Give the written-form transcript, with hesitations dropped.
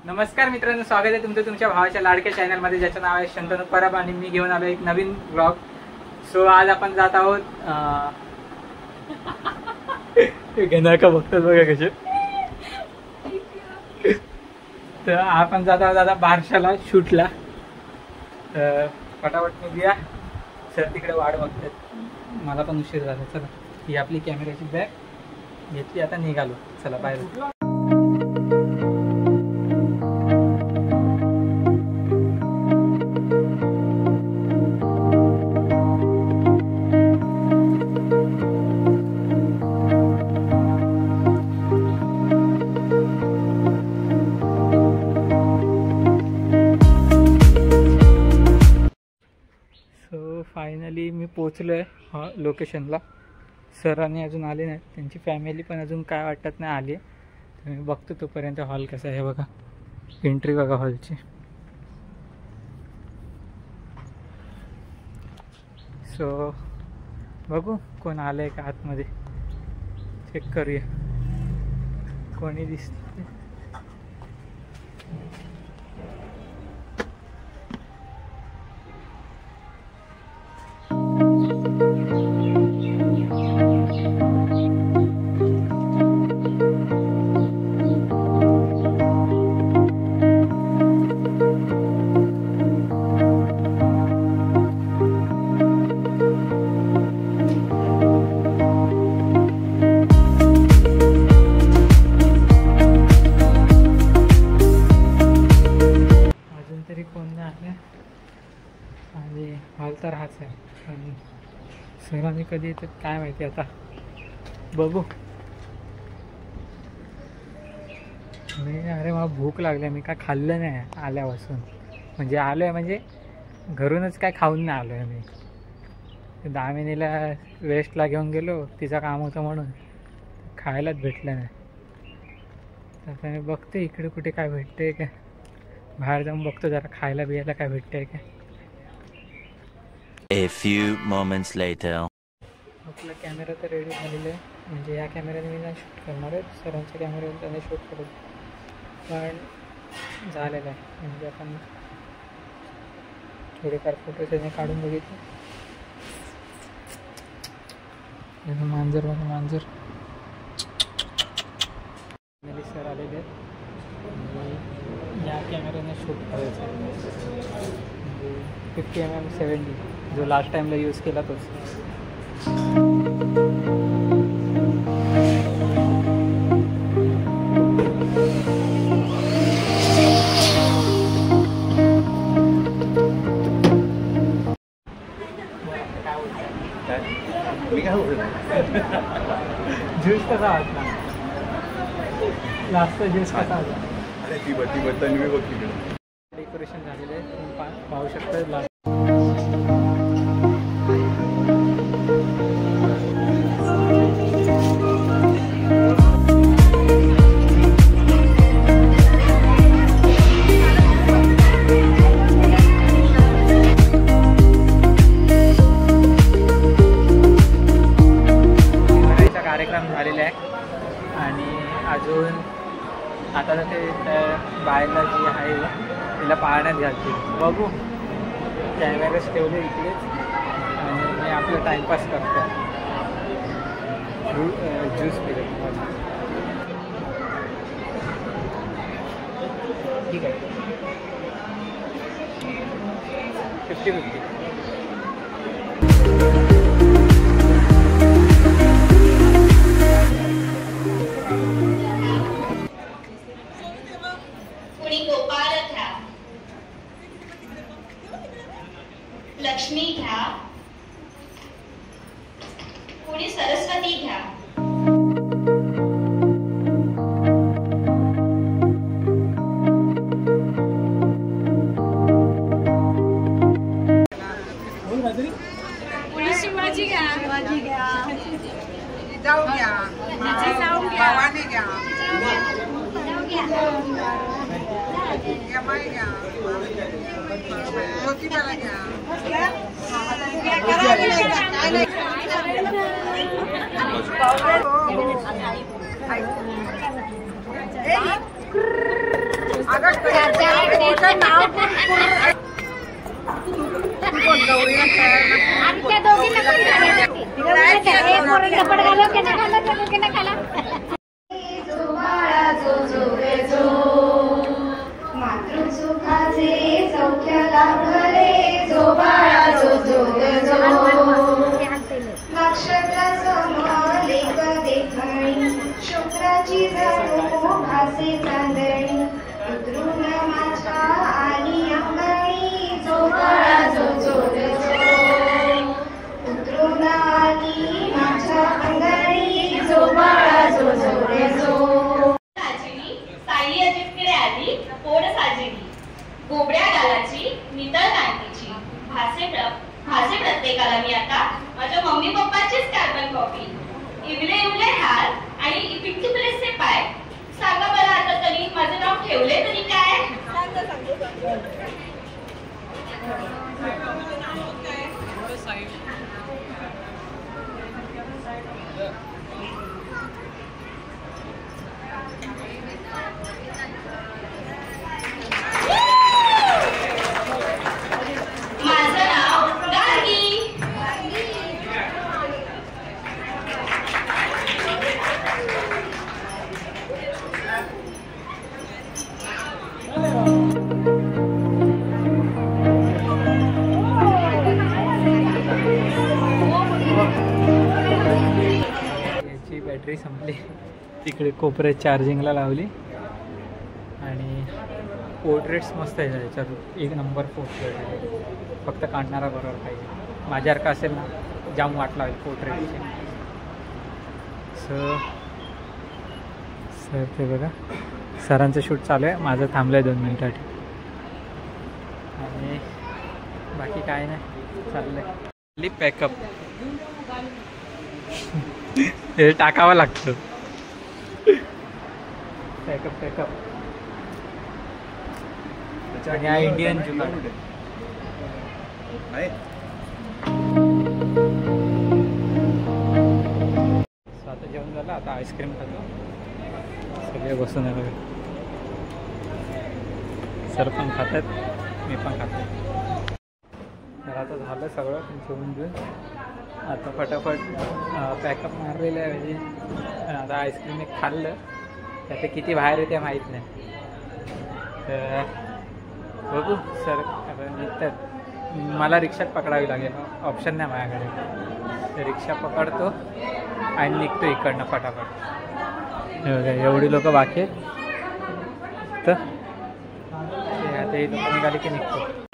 नमस्कार मित्रांनो, स्वागत आहे तुमचं तुमच्या भावाच्या लाडक्या चॅनल मध्ये, ज्याचं नाव आहे शंतनु परब आणि मी घेऊन आलो एक नवीन ब्लॉग. सो आज आपण जात आहोत का बघतात बघा कसे. तर आपण जात आहोत आता बारशाला शूटला. तर फटाफट निघूया. सर तिकडे वाट बघतात, मला पण उशीर झाला. चला, ही आपली कॅमेऱ्याची बॅग घेतली, आता निघालो. चला बाय. फायनली मी पोचलो आहे लोकेशनला. सरांनी अजून आले नाहीत, त्यांची फॅमिली पण अजून काय वाटत नाही आली आहे. तर मी बघतो तोपर्यंत हॉल कसा आहे. बघा एंट्री बघा हॉलची. सो बघू कोण आलं आहे का आतमध्ये, चेक करूया कोणी दिसतं. आणि हॉल तर हाच आहे, पण सरांनी कधी येतात काय माहिती. आता बघू. अरे मला भूक लागली, मी काय खाल्लं नाही आल्यापासून. म्हणजे आलो आहे, म्हणजे घरूनच काय खाऊन नाही आलो आहे मी. दामिनीला वेस्टला घेऊन गेलो, तिचं काम होतं म्हणून खायलाच भेटलं नाही. आता मी बघते इकडे कुठे काय भेटते का, बाहेर जाऊन बघतो जरा खायला बियायला काय भेटतंय का. A few moments later. आपला कॅमेरा तर रेडी झालेला आहे. म्हणजे या कॅमेऱ्याने मी नाही शूट करणार आहे, सरांच्या कॅमेऱ्याने त्याने शूट करू, पण झालेलं आहे. म्हणजे आपण थोडेफार फोटो त्याने काढून बघितले. मांजर बघा मांजर. सर आलेले आहेत. या कॅमेऱ्याने शूट करायचं आहे. 50mm 70 जो लास्ट टाइमला यूज केला तोच. ज्यूस कसा वाटला? लास्ट ज्यूस कसा होता? डेकोरेशन झालेलं आहे, तुम्ही पाहू शकता. कार्यक्रम झालेला आहे आणि अजून आता ते बायला जी आहे तिला पाळण्यात घालते. बघू, कॅमेराच ठेवले इकडेच आणि मी आपलं टाईमपास करतो. ज्यूस पिले. ठीक आहे, 50-50. लक्ष्मी घ्या, कोणी सरस्वती घ्या. कोणी शिवाजी घ्या, शिवाजी घ्या, जाऊ घ्या, जाऊ घ्या, भवानी घ्या, माई घ्या, ज्योतिबाला घ्या. त्याचं नाव पण पूर्ण- ती कोण गौरीला खेळायला- आणि त्या दोघींना पण घालायचं. एक पोरीला पण घालव, की नाही घालत, त्या दोघींना घाला. मातृसुखाचे सौख्य लाभले जो बाळा जो नक्षत्र समलेख देखणी शुक्राची जणू भासे चांदणी उतरून माझ्या आली अंगणी जो बाळा जो उतरून आली माझ्या अंगणी जो बाळा जो साई अजितकडे आली पोड साजली गोबड्या गालाची नितळ कांतीची भासे प्रत्येकाला मी आता माझ्या मम्मी पप्पाचीच कार्बन कॉपी इवले हात आणि इपिकटिपलेचे पाय सांगा मला आता तरी माझं नाव ठेवले तरी काय माझं नाव गार्गी याची बॅटरी संपली तिकडे कोपऱ्यात चार्जिंगला लावली आणि पोर्ट्रेट्स मस्त आहे याच्यात एक नंबर पोर्ट्रेट आहे फक्त काढणारा बरोबर पाहिजे माझ्यासारखं असेल ना जाम वाट लावेल पोर्ट्रेटची सर ते बघा सरांचं शूट चालू आहे माझं थांबलं आहे 2 मिनिटासाठी आणि बाकी काय नाही चाललं आहे पॅकअप हे टाकावं लागतं पॅकअप आणि हा इंडियन जुगाड आता जेवण झालं आता आईस्क्रीम खातो सगळे बसून आहे बघा सर पण खातात मी पण खातो तर आता झालं सगळं जेवून घेऊन आता फटाफट पॅकअप मारलेलं आहे म्हणजे आता आईस्क्रीम एक खाल्लं त्यात किती बाहेर येते माहीत नाही तर बघू सर निघतात मला रिक्षात पकडावी लागेल ऑप्शन नाही माझ्याकडे तर रिक्षा पकडतो आणि निघतो इकडनं फटाफट हे बघा एवढी लोक बाकी आहेत तर आता हे लोक निघाली की निघतो